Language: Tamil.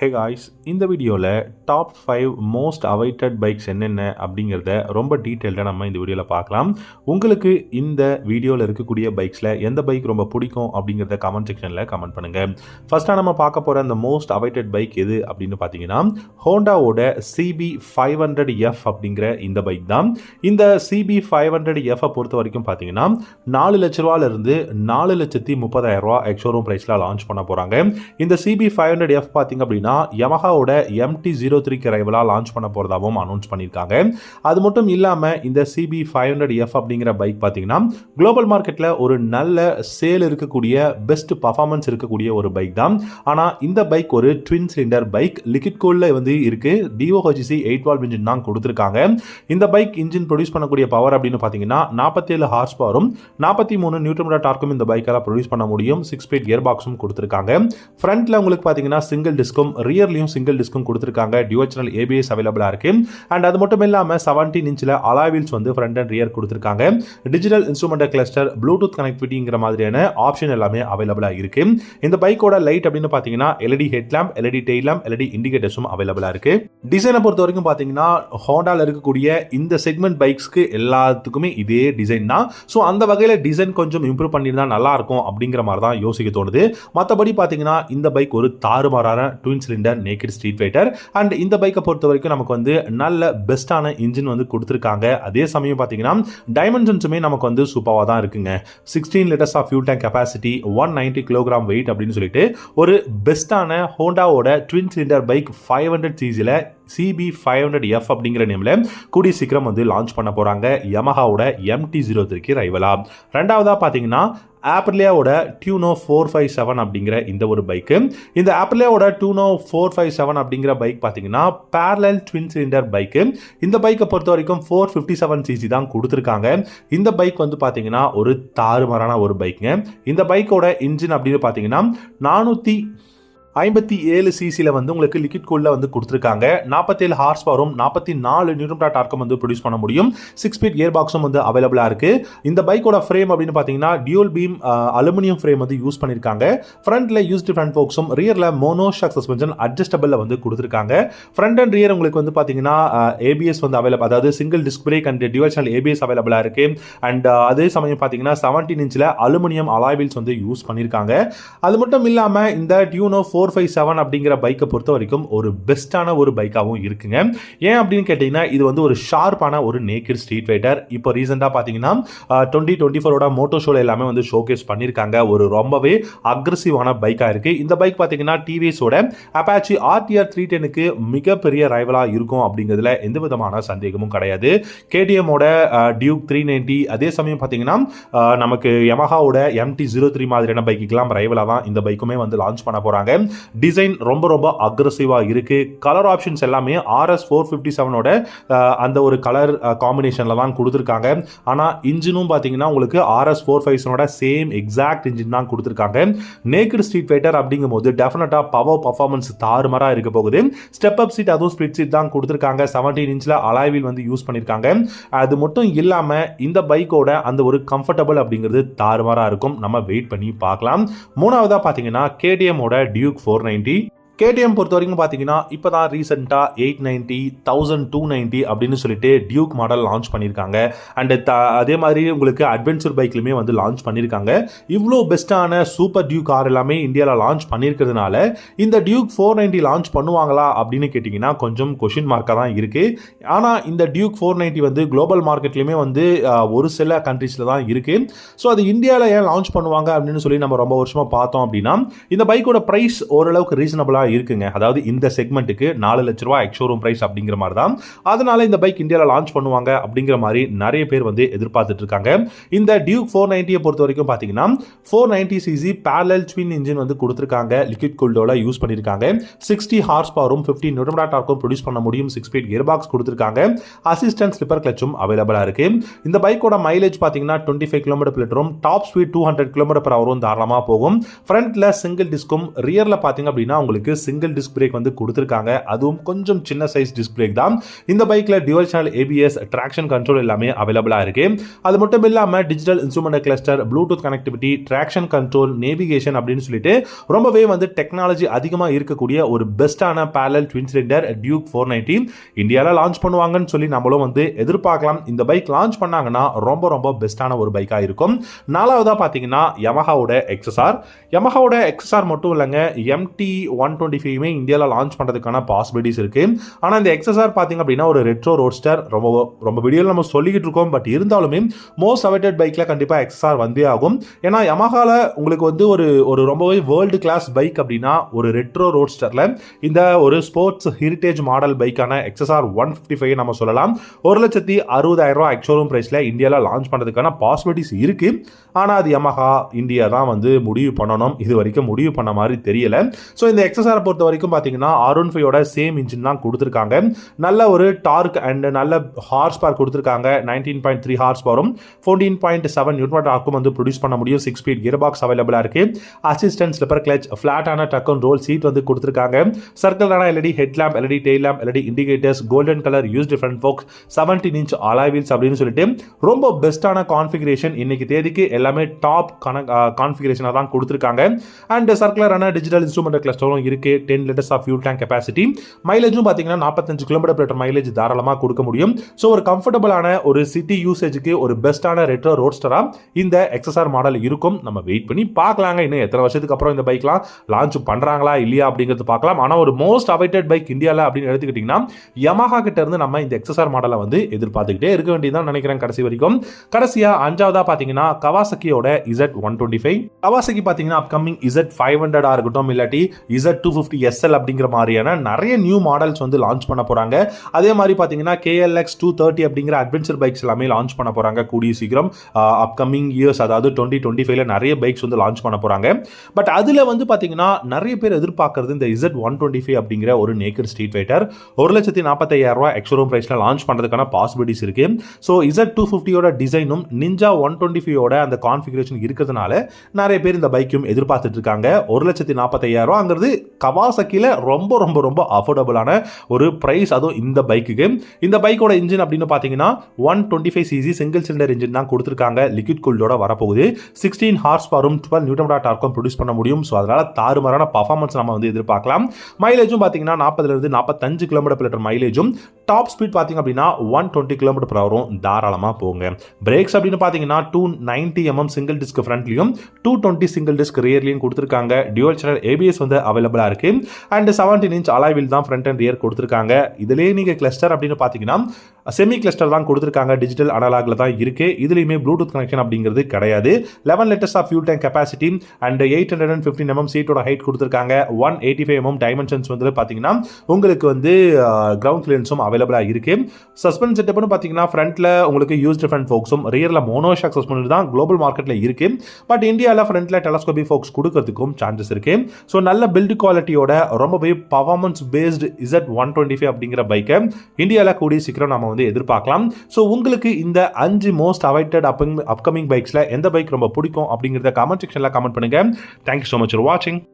ஹே காய்ஸ், இந்த வீடியோவில் டாப் 5 மோஸ்ட் அவைட்டட் பைக்ஸ் என்னென்ன அப்படிங்கிறத ரொம்ப டீட்டெயில்டாக நம்ம இந்த வீடியோவில் பார்க்கலாம். உங்களுக்கு இந்த வீடியோவில் இருக்கக்கூடிய பைக்ஸில் எந்த பைக் ரொம்ப பிடிக்கும் அப்படிங்கிறத கமெண்ட் செக்ஷனில் கமெண்ட் பண்ணுங்கள். ஃபஸ்ட்டாக நம்ம பார்க்க போகிற அந்த மோஸ்ட் அவைட்டட் பைக் எது அப்படின்னு பார்த்தீங்கன்னா ஹோண்டாவோட CB500F அப்படிங்கிற இந்த பைக் தான். இந்த CB500F பொறுத்த வரைக்கும் பார்த்தீங்கன்னா 4 லட்ச ரூபாயிலிருந்து 4,30,000 எக்ஸோரூம் ப்ரைஸில் லான்ச் பண்ண போகிறாங்க. இந்த CB500F பார்த்தீங்க அப்படின்னா யமஹாவோட MT-03 ரைவலா லான்ச் பண்ண போறதாவும் அனௌன்ஸ் பண்ணியிருக்காங்க. அது மட்டும் இல்லாம இந்த CB500F அப்படிங்கிற பைக் பார்த்தீங்கன்னா குளோபல் மார்க்கெட்ல ஒரு நல்ல சேல் இருக்கக்கூடிய பெஸ்ட் பர்ஃபார்மன்ஸ் இருக்கக்கூடிய ஒரு பைக் தான். ஆனா இந்த பைக் ஒரு ட்வின் சிலிண்டர் பைக், லிக்விட் கூல்ல வந்து இருக்கு. DOHC 8 வால்வ் இன்ஜின் தான் கொடுத்திருக்காங்க. இந்த பைக் இன்ஜின் ப்ரொடியூஸ் பண்ணக்கூடிய பவர் அப்படின்னு பார்த்தீங்கன்னா 47 ஹார்ஸ் பவரும் 43 நியூட்டன் மீட்டர் டார்க்கும் இந்த பைக்கால ப்ரொடியூஸ் பண்ண முடியும். 6 ஸ்பீட் கியர் பாக்ஸும் கொடுத்திருக்காங்க. ஃப்ரண்ட்ல உங்களுக்கு பார்த்தீங்கன்னா சிங்கிள் டிஸ்கும் ரியர்லையும் சிங்கிள் டிஸ்கும் கொடுத்திருக்காங்க. டியூவல் சேனல் ABS அவைலபிளா இருக்கு. அண்ட் அது மட்டும் இல்லாம 17 இன்ச்ல அலாய் வீல்ஸ் வந்து ஃப்ரண்ட் அண்ட் ரியர் கொடுத்திருக்காங்க. டிஜிட்டல் இன்ஸ்ட்ருமெண்ட் கிளஸ்டர், ப்ளூடூத் கனெக்டிவிட்டிங்கிற மாதிரியான ஆப்ஷன் எல்லாமே அவைலபிளா இருக்கு. இந்த பைக்கோட லைட் அப்படின்னு பாத்தீங்கன்னா LED head lamp, LED tail lamp, LED இண்டிகேட்டர்ஸும் அவைலபிளா இருக்கு. டிசைனை பொறுத்த வரைக்கும் பாத்தீங்கன்னா ஹோண்டால இருக்கக்கூடிய இந்த செக்மெண்ட் பைக்ஸ்க்கு எல்லாத்துக்குமே இதே டிசைன் தான். ஸோ அந்த வகையில் டிசைன் கொஞ்சம் இம்ப்ரூவ் பண்ணியிருந்தா நல்லா இருக்கும் அப்படிங்கிற மாதிரி தான் யோசிக்க தோணுது. மற்றபடி பார்த்தீங்கன்னா இந்த பைக் ஒரு தாறுமாறான twin cylinder naked street fighter. And இந்த பைக்கை பொறுத்த வரைக்கும் நமக்கு வந்து நல்ல பெஸ்டான இன்ஜின் வந்து கொடுத்துருக்காங்க. அதே சமயம் பார்த்தீங்கன்னா டைமென்ஷன்ஸுமே நமக்கு வந்து சூப்பராக தான் இருக்குங்க. 16 litres of fuel tank capacity, 190 kilogram weight அப்படின்னு சொல்லிட்டு ஒரு பெஸ்டான ஹோண்டாவோட twin cylinder bike 500cc CB500F அப்படிங்கிற நேம்ல கூடிய சீக்கிரம் வந்து லான்ச் பண்ண போறாங்க யமஹாவோட MT-03 ரைவலா. ரெண்டாவதா பாத்தீங்கன்னா ஆப்ரிலியாவோட டியூனோ 457 அப்படிங்கிற இந்த ஒரு பைக்கு. இந்த ஆப்ரிலியாவோட டியூனோ 457 அப்படிங்கிற பைக் பார்த்தீங்கன்னா பேரலல் ட்வின் சிலிண்டர் பைக்கு. இந்த பைக்கை பொறுத்த வரைக்கும் 457cc தான் கொடுத்துருக்காங்க. இந்த பைக் வந்து பார்த்தீங்கன்னா ஒரு தாறுமாறான ஒரு பைக்குங்க. இந்த பைக்கோட இன்ஜின் அப்படின்னு பார்த்தீங்கன்னா 457cc வந்து உங்களுக்கு லிக்விட் கூல்ல வந்து கொடுத்துருக்காங்க. 47 ஹார்ஸ் பவரும் 44 நியூட்டன் மீட்டர் டார்க்கும் வந்து ப்ரொடியூஸ் பண்ண முடியும். 6 ஸ்பீட் கியர் பாக்ஸும் வந்து அவைலபிளா இருக்கு. இந்த பைக்கோட ஃப்ரேம் அப்படின்னு பார்த்தீங்கன்னா டியூல் பீம் அலுமினியம் ஃப்ரேம் வந்து யூஸ் பண்ணிருக்காங்க. ஃப்ரண்ட்ல யூஸ்டு ஃப்ரண்ட் ஃபோக்ஸும் ரியர்ல மோனோஷாக் சஸ்பென்ஷன் அட்ஜஸ்டபிள்ல வந்து கொடுத்துருக்காங்க. ஃப்ரண்ட் அண்ட் ரியர் உங்களுக்கு வந்து பார்த்தீங்கன்னா ABS வந்து அவைலபிள், அதாவது single disc brake and dual channel ABS அவைலபிளா இருக்கு. அண்ட் அதே சமயம் பார்த்தீங்கன்னா 17 இன்ச்ல அலுமினியம் அலாய் வீல்ஸ் வந்து யூஸ் பண்ணிருக்காங்க. அது மட்டும் இல்லாம இந்த டியூனோ 457 அப்படிங்கிற பைக்கை பொறுத்த வரைக்கும் ஒரு பெஸ்டான ஒரு பைக்காகவும் இருக்குங்க. ஏன் அப்படின்னு கேட்டீங்கன்னா இது வந்து ஒரு ஷார்ப்பான ஒரு நேக்கட் ஸ்ட்ரீட் ஃபைட்டர். இப்போ ரீசெண்டாக பார்த்தீங்கன்னா 2024 மோட்டோ ஷோல எல்லாமே வந்து ஷோகேஸ் பண்ணியிருக்காங்க. ஒரு ரொம்பவே அக்ரெசிவான பைக்காக இருக்கு. இந்த பைக் பார்த்தீங்கன்னா டிவிஎஸோட அப்பாச்சி RTR 310க்கு மிகப்பெரிய ரைவலாக இருக்கும் அப்படிங்கிறதுல எந்த விதமான சந்தேகமும் கிடையாது. KTMோட டியூக் 390, அதே சமயம் பார்த்தீங்கன்னா நமக்கு யமஹாவோட MT-03 மாதிரியான பைக்குக்கெல்லாம் ரைவலாக தான் இந்த பைக்குமே வந்து லான்ச் பண்ண போறாங்க. டிசைன் ரொம்ப அக்ரெசிவா இருக்கு. கலர் ஆப்ஷன்ஸ் எல்லாமே RS 457ஓட அந்த ஒரு கலர் காம்பினேஷன்ல தான் கொடுத்துருக்காங்க. ஆனா இன்ஜினும் பாத்தீங்கன்னா உங்களுக்கு RS 457ஓட சேம் எக்ஸாக்ட் இன்ஜின் தான் கொடுத்துருக்காங்க. நேக்கட் ஸ்ட்ரீட் ஃபைட்டர் அப்படிங்கும் போது டெஃபினட்டா பவர் பர்ஃபார்மன்ஸ் தாறுமாறா இருக்க போகுது. ஸ்டெப் அப் சீட், அதுவும் ஸ்பிளிட் சீட் தான் கொடுத்துருக்காங்க. 17 இன்ச்ல அலாய் வீல் வந்து யூஸ் பண்ணிருக்காங்க. அது மட்டும் இல்லாம இந்த பைக்கோட அந்த ஒரு கம்ஃபர்டபிள் அப்படிங்கிறது தாறுமாறா இருக்கும். நம்ம வெயிட் பண்ணி பார்க்கலாம். மூணாவதா பாத்தீங்கன்னா KTMோட டியூக் 490. KTM பொறுத்த வரைக்கும் பார்த்தீங்கன்னா இப்போ தான் ரீசெண்டாக 890, 1290 அப்படின்னு சொல்லிட்டு டியூக் மாடல் லான்ச் பண்ணியிருக்காங்க. அண்ட் அதே மாதிரி உங்களுக்கு அட்வென்ச்சர் பைக்லையுமே வந்து லான்ச் பண்ணியிருக்காங்க. இவ்வளோ பெஸ்ட்டான சூப்பர் டியூக் கார் எல்லாமே இந்தியாவில் லான்ச் பண்ணியிருக்கிறதுனால இந்த டியூக் 490 லான்ச் பண்ணுவாங்களா அப்படின்னு கேட்டிங்கன்னா கொஞ்சம் கொஷின் மார்க்காக தான் இருக்குது. ஆனால் இந்த டியூக் 490 வந்து குளோபல் மார்க்கெட்லையுமே வந்து ஒரு சில கண்ட்ரீஸில் தான் இருக்குது. ஸோ அது இந்தியாவில் ஏன் லான்ச் பண்ணுவாங்க அப்படின்னு சொல்லி நம்ம ரொம்ப வருஷமாக பார்த்தோம் அப்படின்னா இந்த பைக்கோட ப்ரைஸ் ஓரளவுக்கு ரீசனபிளாக இருக்குங்க. அதாவது இந்த செக்மெண்ட்டுக்கு 4 லட்ச ரூபாய் எக்ஸோரூம் பிரைஸ் அப்படிங்கிற மாதிரி தான். அதனால இந்த பைக் இந்தியாவில் லான்ச் பண்ணுவாங்க அப்படிங்கிற மாதிரி நிறைய பேர் வந்து எதிர்பார்த்துட்டு இருக்காங்க. இந்த டியூக் 490 பொறுத்த வரைக்கும் பார்த்தீங்கன்னா 490cc பேரலல் ட்வின் இன்ஜின் வந்து கொடுத்துருக்காங்க. லிக்விட் கூல்டோல யூஸ் பண்ணிருக்காங்க. 60 ஹார்ஸ் பவரும் 15 நியூட்டன் மீட்டர் டார்க்கும் ப்ரொடியூஸ் பண்ண முடியும். 6 ஸ்பீட் கியர் பாக்ஸ் கொடுத்துருக்காங்க. அசிஸ்டன்ட் ஸ்லிப்பர் கிளச்சும் அவைலபிளா இருக்கு. இந்த பைக்கோட மைலேஜ் பார்த்தீங்கன்னா 25 km/லிட்டரும் டாப் ஸ்பீட் 200 km/h தாராளமாக போகும். ஃப்ரண்ட்ல சிங்கிள் டிஸ்கும், ரியர்ல பார்த்தீங்க அப்படின்னா உங்களுக்கு சிங்கிள் டிஸ்க் பிரேக் வந்து கொடுத்துருக்காங்க. அதுவும் கொஞ்சம் சின்ன சைஸ் டிஸ்க் பிரேக் தான். இந்த பைக்கில் dual channel ABS, traction control எல்லாமே அவைலபிளாக இருக்கு. அது மட்டும் இல்லாமல் digital instrument cluster, Bluetooth connectivity, traction control, navigation அப்படின்னு சொல்லிட்டு ரொம்பவே வந்து டெக்னாலஜி அதிகமாக இருக்கக்கூடிய ஒரு பெஸ்ட்டான பேரலல் ட்வின் சிலிண்டர் டியூக் 490 இந்தியாவில் லான்ச் பண்ணுவாங்கன்னு சொல்லி நம்மளும் வந்து எதிர்பார்க்கலாம். இந்த பைக் லான்ச் பண்ணாங்கன்னா ரொம்ப ரொம்ப பெஸ்ட்டான ஒரு பைக்காக இருக்கும். நாலாவதாக பார்த்தீங்கன்னா யமஹாவோட எக்ஸ்எஸ்ஆர். யமஹாவோட எக்ஸ்எஸ்ஆர் மட்டும் இல்லைங்க, MT 125 இந்தியாவில் லான்ச் பண்ணுறதுக்கான பாசிபிலிட்டிஸ் இருக்கு. ஆனால் இந்த எக்ஸ்எஸ்ஆர் பார்த்தீங்க அப்படின்னா ஒரு ரெட்ரோ ரோட்ஸ்டர், ரொம்ப வீடியோவில் நம்ம சொல்லிக்கிட்டு இருக்கோம். பட் இருந்தாலுமே மோஸ்ட் அவைட்டட் பைக்கில் கண்டிப்பாக எக்ஸ்எஸ்ஆர் வந்தே ஆகும். ஏன்னா யமஹாவில் உங்களுக்கு வந்து ஒரு ரொம்பவே வேர்ல்டு கிளாஸ் பைக் அப்படின்னா ஒரு ரெட்ரோ ரோட்ஸ்டரில் இந்த ஒரு ஸ்போர்ட்ஸ் ஹெரிட்டேஜ் மாடல் பைக்கான எக்ஸ்எஸ்ஆர் 155 நம்ம சொல்லலாம். 1,60,000 எக்ஸ்ஷோரூம் பிரைஸில் இந்தியாவில் லான்ச் பண்ணுறதுக்கான பாசிபிலிட்டிஸ் இருக்கு. ஆனால் அது யமஹா இந்தியா தான் வந்து முடிவு பண்ணணும். இது வரைக்கும் முடிவு பண்ண மாதிரி தெரியல. ஸோ இந்த எக்ஸ்எஸ்ஆர் பொறுத்த வரைக்கும் பார்த்தீங்கன்னா R15 சேம் இன்ஜின் தான் கொடுத்துருக்காங்க. நல்ல ஒரு டார்க் அண்ட் நல்ல ஹார்ஸ் பவர் கொடுத்துருக்காங்க. 19.3 ஹார்ஸ் பவரும் 14.7 நியூட்டன் டார்க்கும் வந்து ப்ரொடியூஸ் பண்ண முடியும். 6 ஸ்பீட் கியர் பாக்ஸ் அவைலபிளாக இருக்கு. அசிஸ்டன்ட் ஸ்லிப்பர் கிளச், ஃபிளாட்டான டக் அண்ட் ரோல் சீட் வந்து கொடுத்துருக்காங்க. சர்க்கிளான LED head lamp, LED tail lamp, LED indicators, golden colour use different forks, 17 inch alloy wheels அப்படின்னு சொல்லிட்டு ரொம்ப பெஸ்ட்டான கான்ஃபிகரேஷன். இன்னைக்கு தேதிக்கு எல்லாமே டாப் கான்ஃபிகரேஷனாக தான் கொடுத்துருக்காங்க. அண்ட் சர்க்குலரான டிஜிட்டல் இன்ஸ்ட்ருமெண்ட் கிளஸ்டரும் இருக்கு. 10 litres of fuel tank capacity. மைலேஜும் பார்த்தீங்கன்னா 45 கிலோமீட்டர் மைலேஜ் தாராளமாக கொடுக்க முடியும். ஸோ ஒரு கம்ஃபர்டபுளான ஒரு சிட்டி யூசேஜுக்கு ஒரு பெஸ்ட்டான ரெட்ரோ ரோட்ஸ்டரா இந்த எக்ஸ்எஸ்ஆர் மாடல் இருக்கும். நம்ம வெயிட் பண்ணி பார்க்கலாங்க. இன்னும் எத்தனை வருஷத்துக்கு அப்புறம் இந்த பைக்லாம் லான்ச் பண்றாங்களா இல்லையா அப்படிங்கிறது பார்க்கலாம். ஆனால் ஒரு மோஸ்ட் அவைட்டட் பைக் இந்தியாவில் அப்படின்னு எடுத்துக்கிட்டிங்கன்னா யமஹா கிட்ட இருந்து நம்ம இந்த எக்ஸ்எஸ்ஆர் மாடலை வந்து எதிர்பார்த்துக்கிட்டே இருக்க வேண்டியதான் நினைக்கிறேன் கடைசி வரைக்கும். கடைசியா அஞ்சாவதா பார்த்தீங்கன்னா கவாசக்கியோட Z125. கவாசக்கி பார்த்தீங்கன்னா அப்கமிங் Z500 இருக்கட்டும், இல்லாட்டி Z250 SL அப்படிங்கிற மாதிரியான நிறைய நியூ மாடல்ஸ் வந்து லான்ச் பண்ண போறாங்க. அதே மாதிரி பார்த்தீங்கன்னா KLX 230 அப்படிங்கிற அட்வென்ச்சர் பைக்ஸ் எல்லாமே லான்ச் பண்ண போறாங்க கூடிய சீக்கிரம். அப்கமிங் இயர்ஸ், அதாவது 2025ல நிறைய பைக்ஸ் வந்து லான்ச் பண்ண போறாங்க. பட் அதுல வந்து பார்த்தீங்கன்னா நிறைய பேர் எதிர்பார்க்கறது இந்த Z125 அப்படிங்கிற ஒரு நேக்கட் ஸ்ட்ரீட் ஃபைட்டர் 1,45,000 எக்ஸ்ஷோரூம் பிரைஸ்ல லான்ச் பண்றதுக்கான பாசிபிலிட்டிஸ் இருக்கு. ஸோ Z250யோட டிசைனும் நிஞ்சா 125யோட அந்த கான்ஃபிகரேஷன் இருக்கிறதுனால நிறைய பேர் இந்த பைக்கும் எதிர்பார்த்துட்டு இருக்காங்க. 1,45,000 கவாசக்கில ரொம்ப ரொம்ப ரொம்ப அஃபோர்டபுளான ஒரு பிரைஸ். அதுவும் இந்த பைக்குக்கு. இந்த பைக்கோட இன்ஜின் அப்படின்னு பார்த்தீங்கன்னா 125cc சிங்கிள் சிலிண்டர் இன்ஜின் தான் கொடுத்துருக்காங்க. லிக்விட் கூல்டோட வரப்போகுது. 16 ஹார்ஸ் பவரும் 12 நியூட்டன் டார்க்கும் ப்ரொடியூஸ் பண்ண முடியும். ஸோ அதனால தாறுமாறான பர்ஃபார்மன்ஸ் நம்ம வந்து எதிர்பார்க்கலாம். மைலேஜும் பார்த்தீங்கன்னா 40 45 கிலோமீட்டர் மைலேஜும், டாப் ஸ்பீட் பார்த்தீங்க அப்படின்னா 120 km/h தாராளமாக போங்க. பிரேக்ஸ் அப்படின்னு பார்த்தீங்கன்னா 290 mm சிங்கிள் டிஸ்க் ஃப்ரண்ட்லையும் 220 சிங்கிள் டிஸ்க் ரியர்லையும் கொடுத்துருக்காங்க. டியூவல் சேனல் ABS வந்து அவைலபிளாக இருக்கு. அண்ட் 17 இன்ச் அலாய் வீல் தான் ஃப்ரண்ட் அண்ட் ரியர் கொடுத்துருக்காங்க. இதுலேயே நீங்கள் கிளஸ்டர் அப்படின்னு பார்த்தீங்கன்னா செமி கிளஸ்டர் தான் கொடுத்துருக்காங்க. டிஜிட்டல் அனலாக்ல தான் இருக்கு. இதுலையுமே ப்ளூடூத் கனெக்ஷன் அப்படிங்கிறது கிடையாது. 11 litres of fuel tank capacity and 815 mm சீட்டோட ஹைட் கொடுத்துருக்காங்க. 185 mm டைமென்ஷன்ஸ் வந்து பார்த்தீங்கன்னா உங்களுக்கு வந்து கிரவுண்ட் கிளியரன்ஸும் அவைலபிளாக இருக்கு. சஸ்பென்ஷன் செட்டப்னு பார்த்தீங்கன்னா ஃப்ரண்ட்ல உங்களுக்கு யூஸ் டிஃபரண்ட் ஃபோக்ஸும், ரியர்ல மோனோஷாக் சஸ்பென்ஷன் தான் குளோபல் மார்க்கெட்ல இருக்கு. பட் இந்தியாவில் ஃப்ரண்ட்ல டெலஸ்கோபி ஃபோக்ஸ் கொடுக்கறதுக்கும் சான்சஸ் இருக்கு. ஸோ நல்ல பில்ட் குவாலிட்டியோட ரொம்பவே பர்ஃபார்மன்ஸ் பேஸ்டு Z125 அப்படிங்கிற பைக்கை இந்தியாவில் கூடிய சீக்கிரம் நம்ம வந்து எதிர்பார்க்கலாம். ஸோ உங்களுக்கு இந்த 5 மோஸ்ட் அவைட்டட் அப்கமிங் பைக்ஸ்ல எந்த பைக் ரொம்ப பிடிக்கும் அப்படிங்கிறத கமெண்ட் செக்ஷன்ல கமெண்ட் பண்ணுங்க. தேங்க்யூ ஸோ மச் ஃபார் வாட்சிங்.